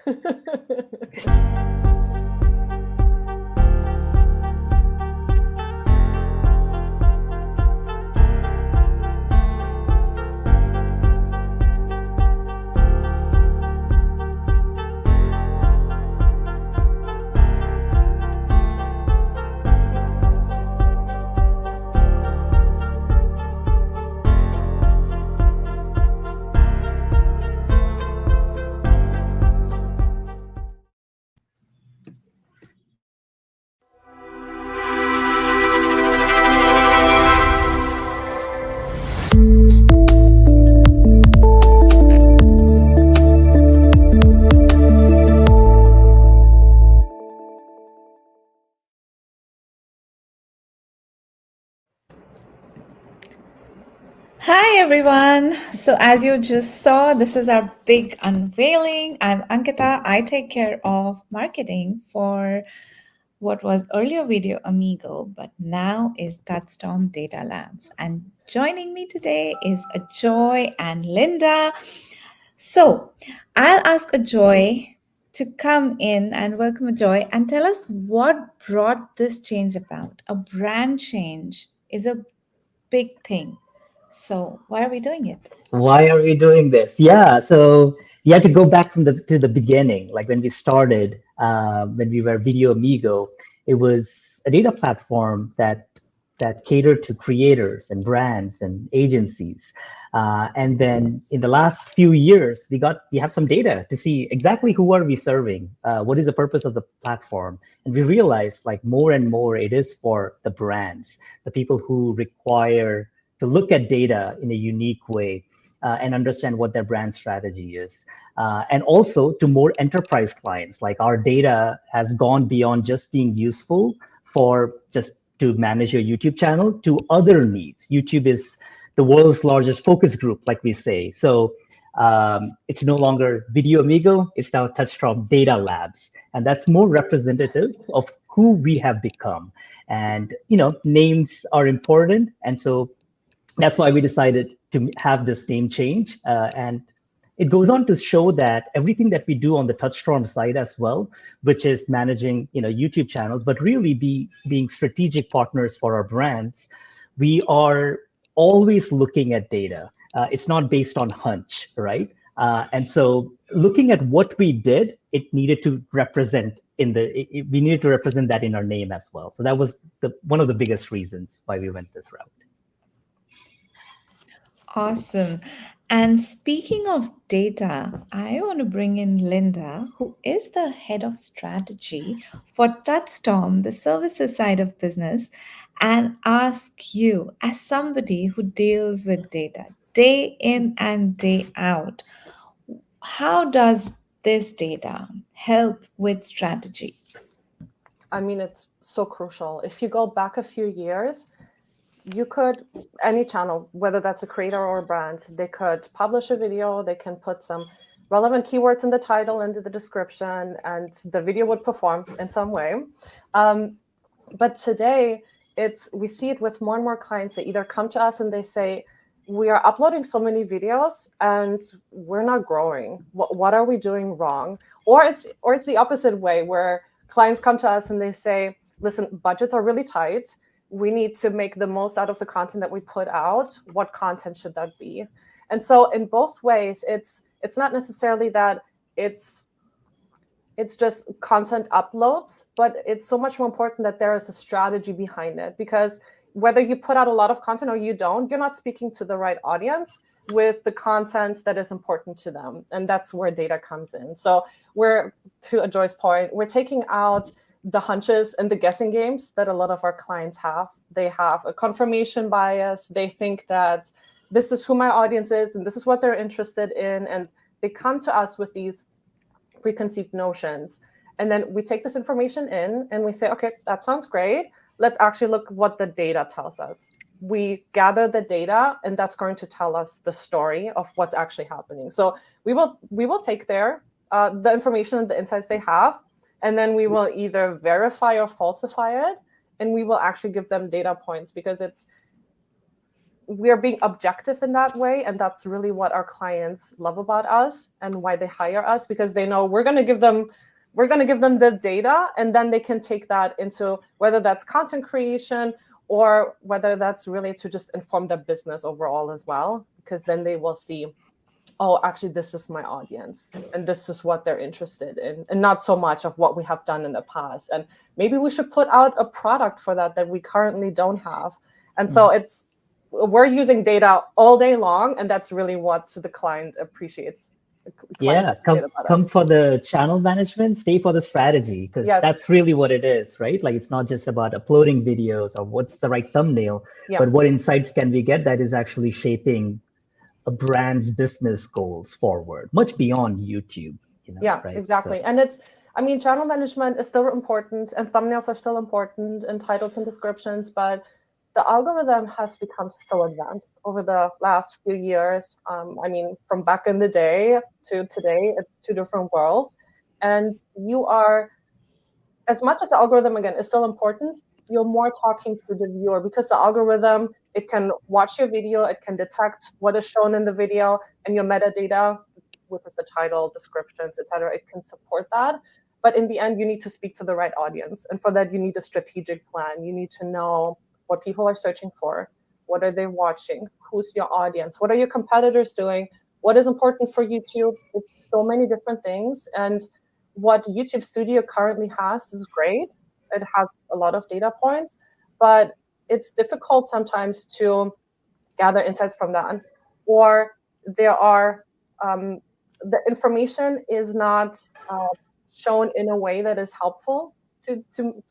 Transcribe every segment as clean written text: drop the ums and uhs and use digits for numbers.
Hi everyone. So as you just saw, this is our big unveiling. I'm Ankita. I take care of marketing for what was earlier Video Amigo, but now is Touchstone Data Labs. And joining me today is Ajoy and Linda. So I'll ask Ajoy to come in and welcome Ajoy and tell us what brought this change about. A brand change is a big thing. So why are we doing it? Why are we doing this? Yeah, so you have to go back from the beginning, like when we started, when we were Video Amigo. It was a data platform that catered to creators and brands and agencies. And then in the last few years, we have some data to see exactly who are we serving, what is the purpose of the platform, and we realized like more and more it is for the brands, the people who require to look at data in a unique way and understand what their brand strategy is. And also to more enterprise clients, like our data has gone beyond just being useful for just to manage your YouTube channel to other needs. YouTube is the world's largest focus group, like we say. So it's no longer Video Amigo, it's now Touchstone Data Labs. And that's more representative of who we have become. And names are important. And so that's why we decided to have this name change. And it goes on to show that everything that we do on the Touchstorm side as well, which is managing YouTube channels, but really being strategic partners for our brands, we are always looking at data. It's not based on hunch, right? And so looking at what we did, it needed to represent we needed to represent that in our name as well. So that was one of the biggest reasons why we went this route. Awesome. And speaking of data, I want to bring in Linda, who is the head of strategy for Touchstorm, the services side of business, and ask you, as somebody who deals with data day in and day out, how does this data help with strategy? I mean, it's so crucial. If you go back a few years, any channel, whether that's a creator or a brand, they could publish a video, they can put some relevant keywords in the title, into the description, and the video would perform in some way. But today, we see it with more and more clients. They either come to us and they say, we are uploading so many videos and we're not growing. What are we doing wrong? Or it's the opposite way, where clients come to us and they say, listen, budgets are really tight. We need to make the most out of the content that we put out. What content should that be? And so in both ways, it's not necessarily that it's just content uploads, but it's so much more important that there is a strategy behind it, because whether you put out a lot of content or you don't, you're not speaking to the right audience with the content that is important to them. And that's where data comes in. So to Ajoy's point, we're taking out the hunches and the guessing games that a lot of our clients have. They have a confirmation bias. They think that this is who my audience is and this is what they're interested in. And they come to us with these preconceived notions. And then we take this information in and we say, okay, that sounds great. Let's actually look what the data tells us. We gather the data, and that's going to tell us the story of what's actually happening. So we will take the information and the insights they have, and then we will either verify or falsify it, and we will actually give them data points, because we're being objective in that way, and that's really what our clients love about us and why they hire us, because they know we're going to give them the data, and then they can take that into whether that's content creation or whether that's really to just inform their business overall as well, because then they will see, oh, actually, this is my audience and this is what they're interested in, and not so much of what we have done in the past. And maybe we should put out a product for that we currently don't have. And so we're using data all day long, and that's really what the client appreciates. Yeah, Appreciate about come us. for the channel management, stay for the strategy, because Yes. that's really what it is, right? Like it's not just about uploading videos or what's the right thumbnail, Yeah. but what insights can we get that is actually shaping a brand's business goals forward, much beyond YouTube, Yeah, right? exactly. So, And channel management is still important, and thumbnails are still important, and titles and descriptions, but the algorithm has become so advanced over the last few years. From back in the day to today, it's two different worlds. And you are, as much as the algorithm again is still important, you're more talking to the viewer, because the algorithm, it can watch your video, it can detect what is shown in the video, and your metadata, which is the title, descriptions, etc. It can support that. But in the end, you need to speak to the right audience. And for that, you need a strategic plan. You need to know what people are searching for. What are they watching? Who's your audience? What are your competitors doing? What is important for YouTube? It's so many different things. And what YouTube Studio currently has is great. It has a lot of data points, but it's difficult sometimes to gather insights from that. Or there are the information is not shown in a way that is helpful to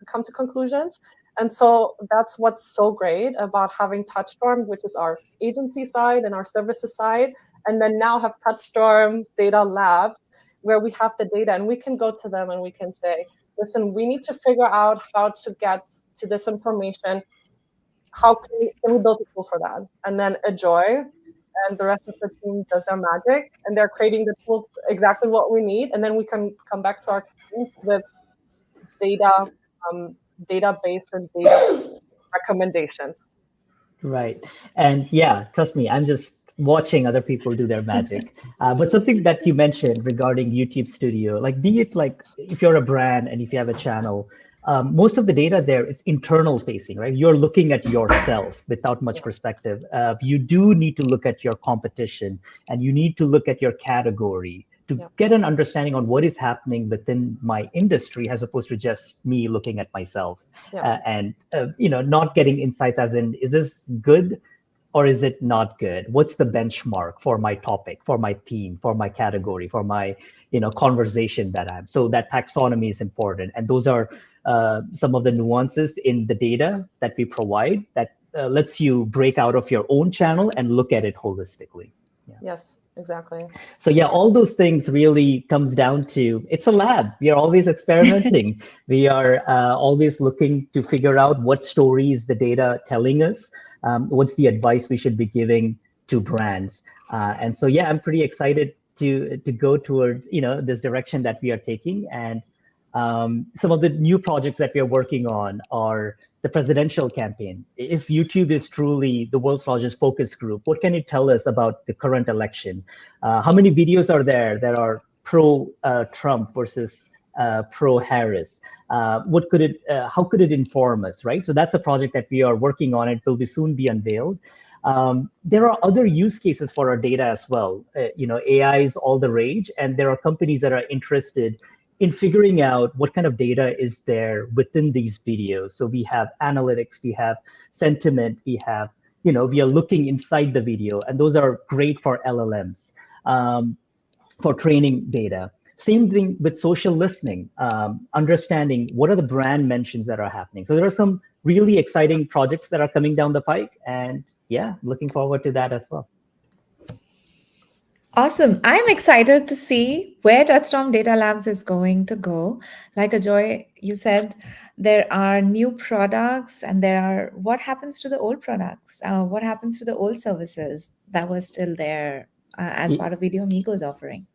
come to conclusions. And so that's what's so great about having TouchStorm, which is our agency side and our services side, and then now have TouchStorm Data Lab, where we have the data and we can go to them and we can say, listen, we need to figure out how to get to this information. How can we build a tool for that? And then Ajoy and the rest of the team does their magic, and they're creating the tools exactly what we need. And then we can come back to our clients with data, database and data recommendations. right. And yeah, trust me, I'm just watching other people do their magic. But something that you mentioned regarding YouTube Studio, like be it like if you're a brand and if you have a channel, most of the data there is internal facing, right? You're looking at yourself without much perspective. You do need to look at your competition, and you need to look at your category to get an understanding on what is happening within my industry, as opposed to just me looking at myself and not getting insights as in, is this good or is it not good? What's the benchmark for my topic, for my theme, for my category, for my conversation that I'm? So that taxonomy is important, and those are some of the nuances in the data that we provide that lets you break out of your own channel and look at it holistically. Yes, exactly. So yeah, all those things really comes down to, it's a lab. We are always experimenting. We are always looking to figure out what story is the data telling us, what's the advice we should be giving to brands. And so yeah, I'm pretty excited to go towards this direction that we are taking. And some of the new projects that we are working on are the presidential campaign. If YouTube is truly the world's largest focus group, what can you tell us about the current election? How many videos are there that are pro-Trump versus pro-Harris? How could it inform us, right? So that's a project that we are working on. It will soon be unveiled. There are other use cases for our data as well. AI is all the rage, and there are companies that are interested in figuring out what kind of data is there within these videos. So we have analytics, we have sentiment, we are looking inside the video, and those are great for LLMs, for training data. Same thing with social listening, understanding what are the brand mentions that are happening. So there are some really exciting projects that are coming down the pike, and yeah, looking forward to that as well. Awesome. I'm excited to see where Touchstone Data Labs is going to go. Like Ajoy, you said there are new products, and what happens to the old products? What happens to the old services that were still there as part of Video Amigo's offering?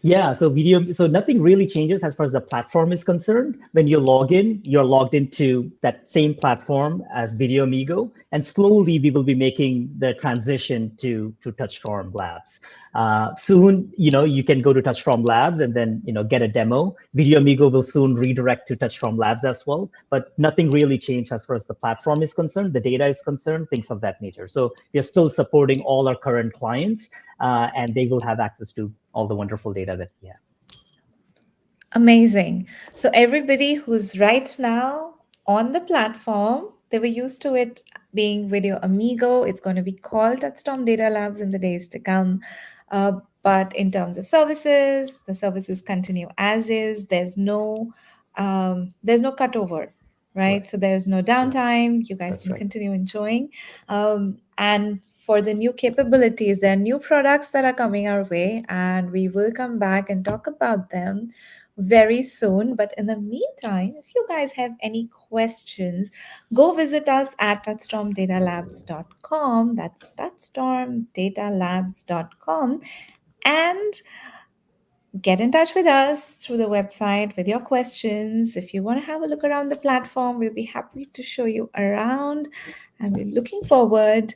Yeah, so video, so nothing really changes as far as the platform is concerned. When you log in, you're logged into that same platform as Video Amigo, and slowly we will be making the transition to TouchStorm Labs. Soon, you can go to TouchStorm Labs and then get a demo. Video Amigo will soon redirect to TouchStorm Labs as well, but nothing really changed as far as the platform is concerned, the data is concerned, things of that nature. So we are still supporting all our current clients, and they will have access to all the wonderful data that we have. Amazing. So everybody who's right now on the platform, they were used to it being Video Amigo. It's going to be called Touchstone Data Labs in the days to come. But in terms of services, the services continue as is. There's no cutover, right? Right, So there's no right. downtime. You guys That's can right. continue enjoying. And for the new capabilities, there are new products that are coming our way, and we will come back and talk about them very soon. But in the meantime, if you guys have any questions, go visit us at touchstormdatalabs.com. That's touchstormdatalabs.com. And get in touch with us through the website with your questions. If you want to have a look around the platform, we'll be happy to show you around. And we're looking forward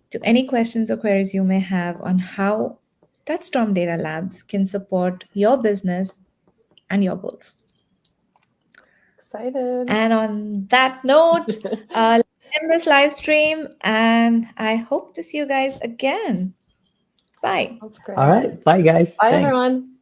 to any questions or queries you may have on how Touchstorm Data Labs can support your business and your goals. Excited. And on that note, let's end this live stream, and I hope to see you guys again. Bye. Sounds All great. right. Bye, guys. Bye, Thanks. everyone.